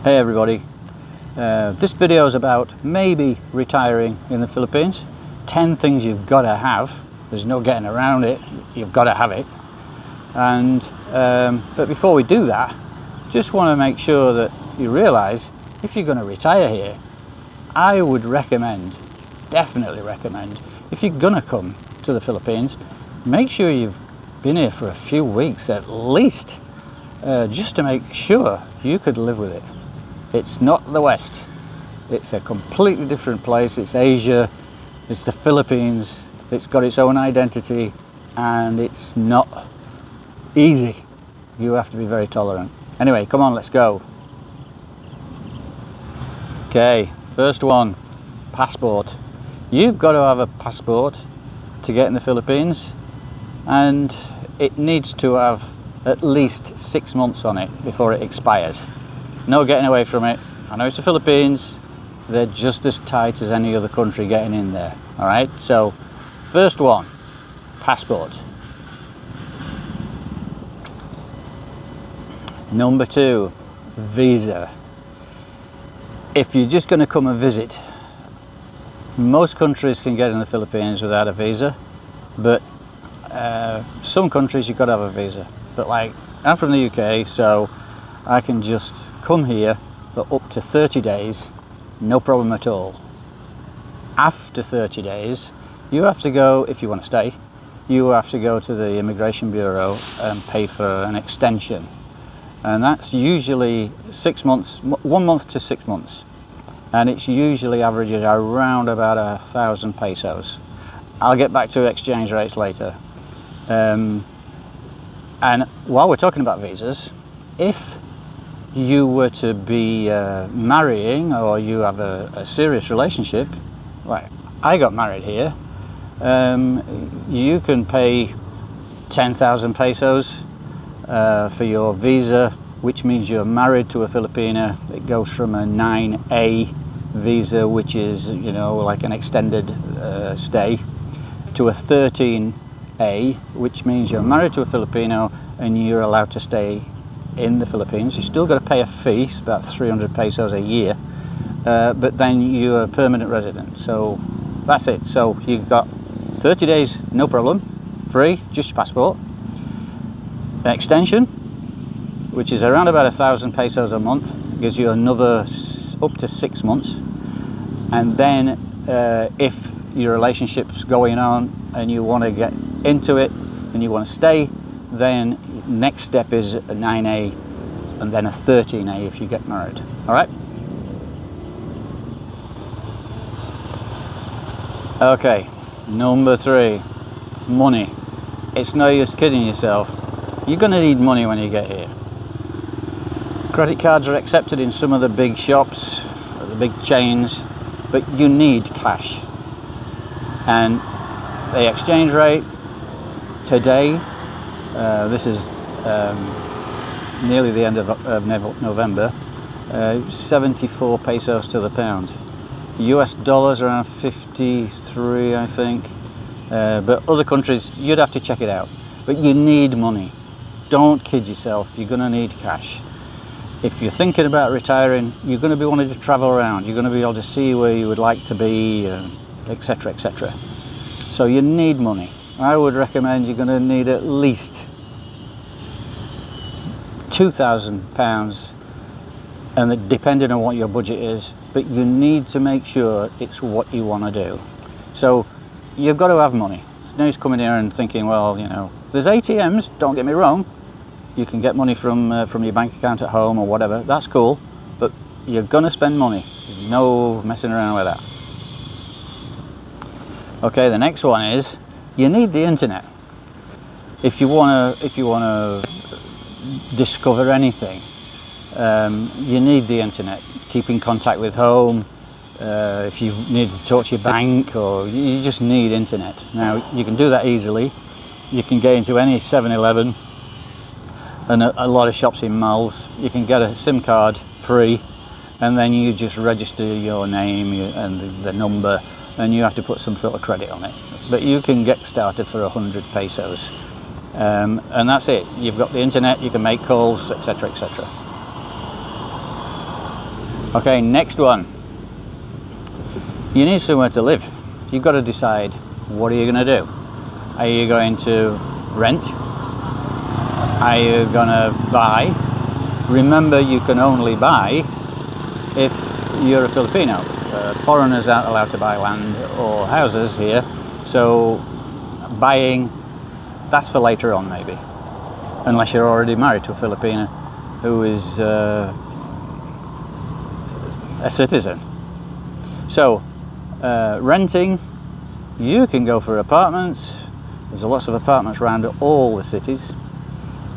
Hey everybody, this video is about maybe retiring in the Philippines. 10 things you've got to have. There's no getting around it, you've got to have it. And but before we do that, just want to make sure that you realize if you're going to retire here, I would recommend, definitely recommend, if you're going to come to the Philippines, make sure you've been here for a few weeks at least, just to make sure you could live with it. It's not the West. It's a completely different place. It's Asia. It's the Philippines. It's got its own identity, and it's not easy. You have to be very tolerant. Anyway, come on, let's go. Okay, first one, passport. You've got to have a passport to get in the Philippines, and it needs to have at least 6 months on it before it expires. No getting away from it. I know it's the Philippines, they're just as tight as any other country getting in there. All right, so first one, passport. Number 2, visa. If you're just going to come and visit, most countries can get in the Philippines without a visa, but some countries you've got to have a visa. But like, I'm from the UK, so I can just come here for up to 30 days, no problem at all. After 30 days, you have to go, if you want to stay, you have to go to the Immigration Bureau and pay for an extension. And that's usually 6 months, 1 month to 6 months. And it's usually averages around about 1,000 pesos. I'll get back to exchange rates later. And while we're talking about visas, if you were to be marrying, or you have a serious relationship, like I got married here, you can pay 10,000 pesos for your visa, which means you're married to a Filipina. It goes from a 9A visa, which is, you know, like an extended stay, to a 13A, which means you're married to a Filipino and you're allowed to stay in the Philippines. You still got to pay a fee, it's about 300 pesos a year, but then you're a permanent resident. So that's it. So you've got 30 days, no problem, free, just your passport. An extension, which is around about 1,000 pesos a month, gives you another up to 6 months. And then if your relationship's going on and you want to get into it and you want to stay, then next step is a 9A and then a 13A if you get married. All right? Okay, number 3, money. It's no use kidding yourself. You're going to need money when you get here. Credit cards are accepted in some of the big shops, the big chains, but you need cash. And the exchange rate today, this is nearly the end of November, 74 pesos to the pound. US dollars around 53, I think. But other countries, you'd have to check it out. But you need money. Don't kid yourself, you're going to need cash. If you're thinking about retiring, you're going to be wanting to travel around. You're going to be able to see where you would like to be, etc., etc. So you need money. I would recommend you're going to need at least £2,000, and depending on what your budget is, but you need to make sure it's what you want to do. So you've got to have money. There's no use coming here and thinking, well, you know, there's ATMs, don't get me wrong. You can get money from your bank account at home or whatever, that's cool, but you're going to spend money. There's no messing around with that. Okay, the next one is, you need the internet. If you want to discover anything, you need the internet. Keep in contact with home. If you need to talk to your bank, or you just need internet. Now you can do that easily. You can get into any 7-Eleven and a lot of shops in malls. You can get a SIM card free, and then you just register your name and the number, and you have to put some sort of credit on it. But you can get started for 100 pesos. And that's it. You've got the internet, you can make calls, etc., etc. Okay, next one. You need somewhere to live. You've got to decide, what are you going to do? Are you going to rent? Are you going to buy? Remember, you can only buy if you're a Filipino. Foreigners aren't allowed to buy land or houses here, so buying, that's for later on maybe, unless you're already married to a Filipino who is a citizen. So renting, you can go for apartments. There's lots of apartments around all the cities.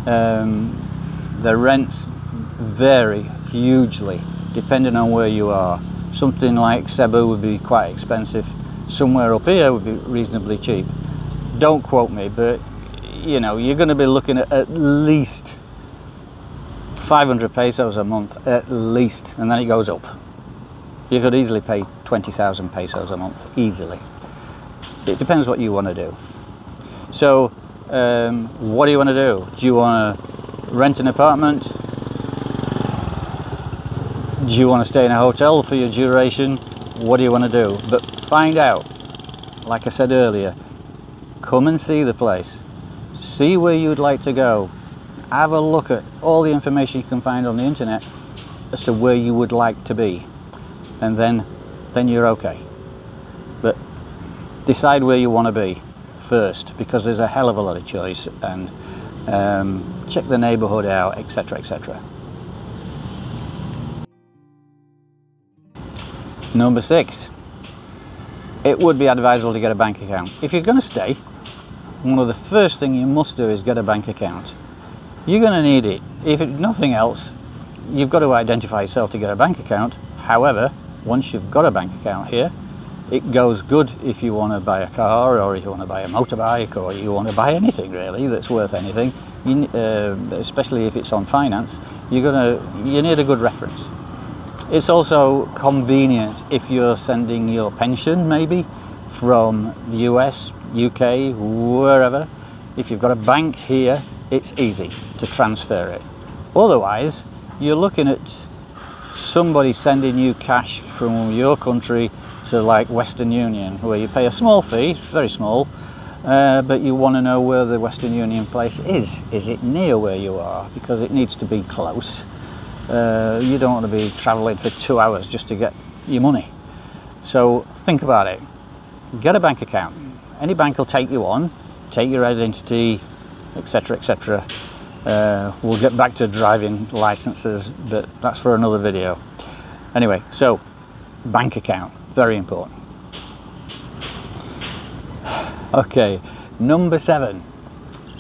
The rents vary hugely depending on where you are. Something like Cebu would be quite expensive. Somewhere up here would be reasonably cheap. Don't quote me, but you know, you're going to be looking at least 500 pesos a month, at least, and then it goes up. You could easily pay 20,000 pesos a month, easily. It depends what you want to do. So, what do you want to do? Do you want to rent an apartment? Do you want to stay in a hotel for your duration? What do you want to do? But find out, like I said earlier, come and see the place. See where you'd like to go. Have a look at all the information you can find on the internet as to where you would like to be. And then you're okay. But decide where you want to be first, because there's a hell of a lot of choice, and check the neighborhood out, etc., etc. Number 6, it would be advisable to get a bank account. If you're going to stay, one of the first things you must do is get a bank account. You're going to need it. If nothing else, you've got to identify yourself to get a bank account. However, once you've got a bank account here, it goes good if you want to buy a car, or if you want to buy a motorbike, or you want to buy anything really that's worth anything. Especially if it's on finance, you need a good reference. It's also convenient if you're sending your pension maybe from the US, UK, wherever. If you've got a bank here, it's easy to transfer it. Otherwise, you're looking at somebody sending you cash from your country to like Western Union, where you pay a small fee, very small, but you want to know where the Western Union place is. Is it near where you are? Because it needs to be close. You don't want to be traveling for 2 hours just to get your money. So think about it. Get a bank account. Any bank will take you on, take your identity, etc., etc. We'll get back to driving licenses, but that's for another video. Anyway, so bank account, very important. Okay, number 7,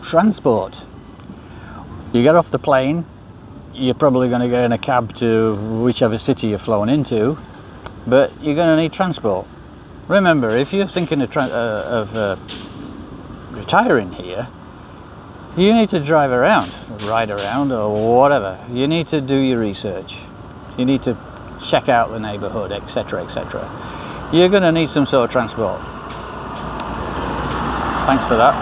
transport. You get off the plane, you're probably going to get in a cab to whichever city you're flown into, but you're going to need transport. Remember, if you're thinking of retiring here, you need to drive around, ride around, or whatever. You need to do your research. You need to check out the neighborhood, etc., etc. You're going to need some sort of transport. Thanks for that.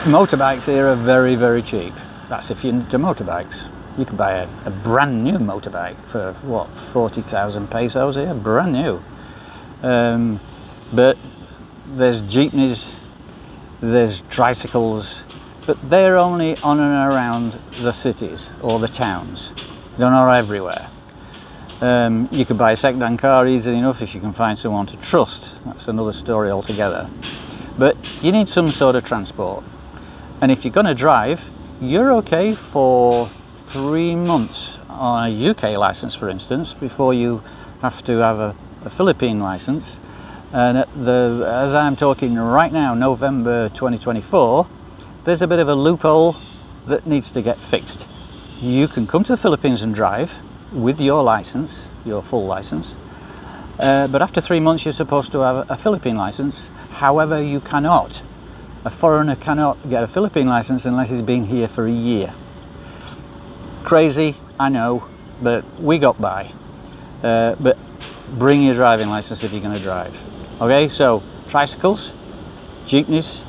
Motorbikes here are very, very cheap. That's if you're into motorbikes. You can buy a brand new motorbike for what, 40,000 pesos here, brand new. But there's jeepneys, there's tricycles, but they're only on and around the cities or the towns. They're not everywhere. You could buy a second-hand car easily enough if you can find someone to trust. That's another story altogether. But you need some sort of transport. And if you're going to drive, you're okay for 3 months on a UK license, for instance, before you have to have a Philippine license. And as I'm talking right now, November 2024, there's a bit of a loophole that needs to get fixed. You can come to the Philippines and drive with your license, your full license, but after 3 months you're supposed to have a Philippine license. However, you cannot. A foreigner cannot get a Philippine license unless he's been here for a year. Crazy, I know, but we got by. But bring your driving license if you're going to drive. Okay, so tricycles, jeepneys,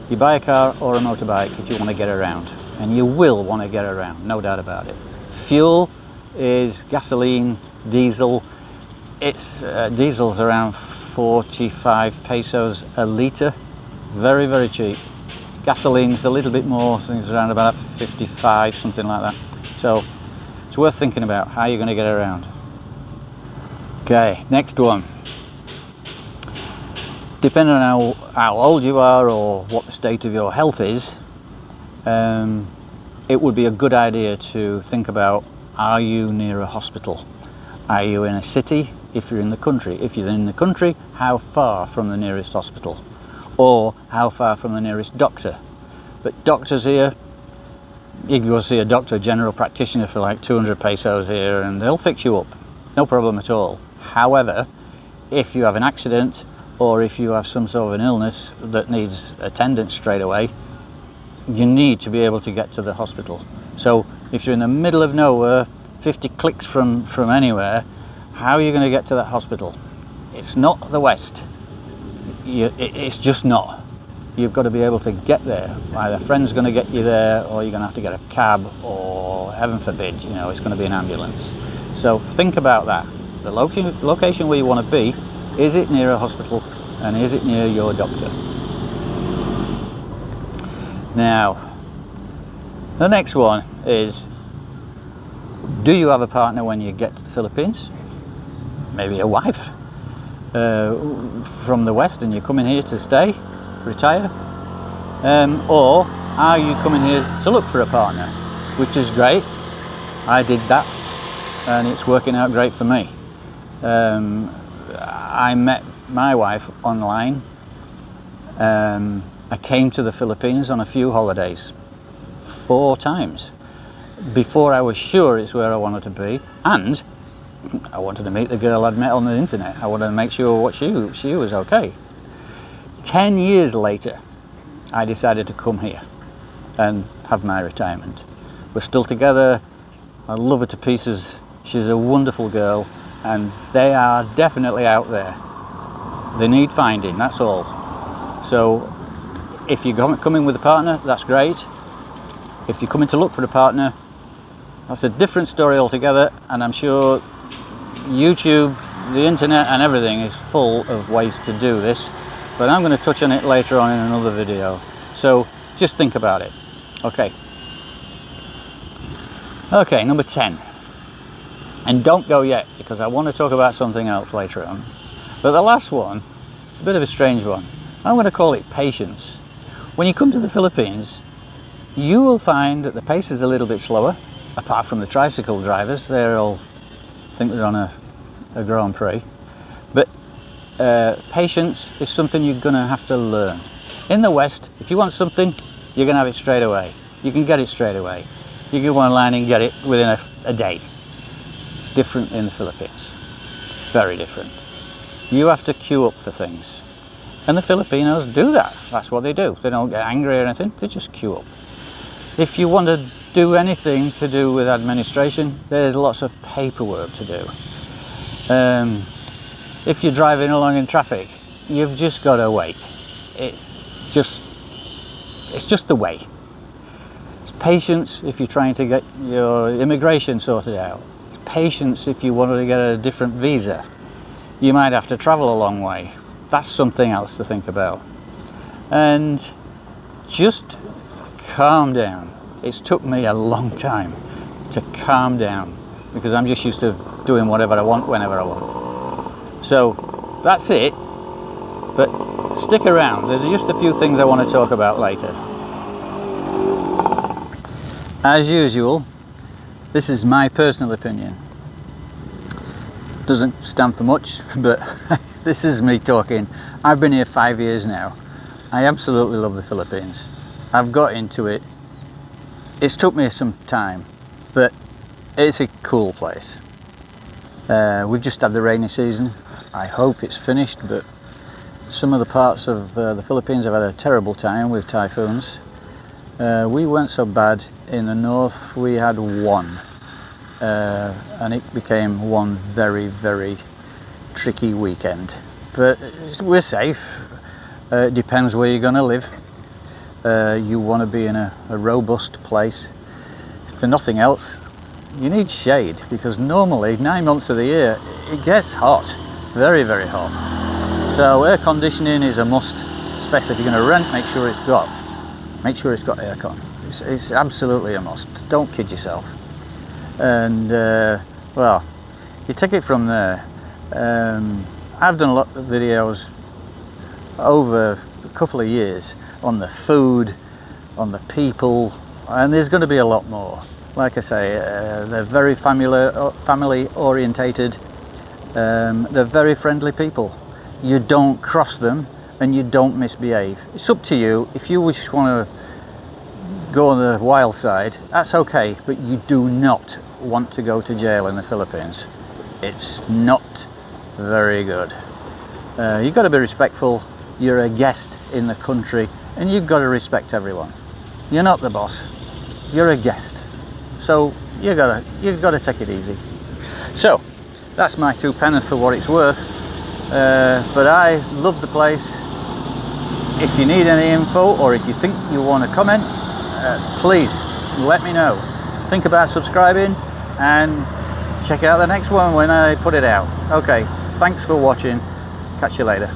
you buy a car or a motorbike if you want to get around. and you will want to get around, no doubt about it. Fuel is gasoline, diesel. It's diesel's around 45 pesos a litre, very, very cheap. Gasoline's a little bit more, I think it's around about 55, something like that. So it's worth thinking about how you're going to get around. Okay, next one. Depending on how old you are or what the state of your health is, it would be a good idea to think about, are you near a hospital? Are you in a city? If you're in the country. If you're in the country, how far from the nearest hospital? Or how far from the nearest doctor? But doctors here, you can go see a doctor, a general practitioner, for like 200 pesos here, and they'll fix you up. No problem at all. However, if you have an accident, or if you have some sort of an illness that needs attendance straight away, you need to be able to get to the hospital. So if you're in the middle of nowhere, 50 clicks from anywhere, how are you going to get to that hospital? It's not the West. It's just not. You've got to be able to get there. Either a friend's going to get you there, or you're going to have to get a cab, or heaven forbid, it's going to be an ambulance. So think about that. The location where you want to be, is it near a hospital, and is it near your doctor? Now, the next one is, do you have a partner when you get to the Philippines? Maybe a wife from the West, and you're coming here to stay, retire? Or are you coming here to look for a partner? Which is great. I did that, and it's working out great for me. I met my wife online. I came to the Philippines on a few holidays, 4 times, before I was sure it's where I wanted to be, and I wanted to meet the girl I'd met on the internet. I wanted to make sure she was okay. 10 years later, I decided to come here and have my retirement. We're still together. I love her to pieces. She's a wonderful girl, and they are definitely out there. They need finding, that's all. So if you're coming with a partner, that's great. If you're coming to look for a partner, that's a different story altogether, and I'm sure YouTube, the internet and everything is full of ways to do this, but I'm going to touch on it later on in another video. So just think about it. Okay, number 10. And don't go yet, because I want to talk about something else later on. But the last one, it's a bit of a strange one. I'm going to call it patience. When you come to the Philippines, you will find that the pace is a little bit slower, apart from the tricycle drivers. They're all, I think they're on a Grand Prix. But patience is something you're going to have to learn. In the West, if you want something, you're going to have it straight away. You can get it straight away. You can go online and get it within a day. It's different in the Philippines. Very different. You have to queue up for things. And the Filipinos do that. That's what they do. They don't get angry or anything. They just queue up. If you want to do anything to do with administration, there's lots of paperwork to do. If you're driving along in traffic, you've just got to wait. It's just the way. It's patience if you're trying to get your immigration sorted out. It's patience if you wanted to get a different visa. You might have to travel a long way. That's something else to think about. And just calm down. It's took me a long time to calm down, because I'm just used to doing whatever I want whenever I want. So that's it. But stick around. There's just a few things I want to talk about later. As usual, this is my personal opinion. Doesn't stand for much, but this is me talking. I've been here 5 years now. I absolutely love the Philippines. I've got into it. It's took me some time, but it's a cool place. We've just had the rainy season. I hope it's finished, but some of the parts of the Philippines have had a terrible time with typhoons. We weren't so bad. In the north we had one, and it became one very, very tricky weekend. But we're safe. It depends where you're going to live. You want to be in a robust place. For nothing else, you need shade, because normally 9 months of the year it gets hot, very, very hot. So air conditioning is a must, especially if you're going to rent. Make sure it's got aircon. It's absolutely a must. Don't kid yourself. And well, you take it from there. I've done a lot of videos over a couple of years on the food, on the people, and there's going to be a lot more. Like I say, they're very family orientated. They're very friendly people. You don't cross them and you don't misbehave. It's up to you. If you just want to go on the wild side, that's okay, but you do not want to go to jail in the Philippines. It's not very good. You've got to be respectful. You're a guest in the country and you've got to respect everyone. You're not the boss, you're a guest. So you've got to take it easy. So that's my 2 pence for what it's worth. But I love the place. If you need any info, or if you think you want to comment, please let me know. Think about subscribing and check out the next one when I put it out. Okay, thanks for watching. Catch you later.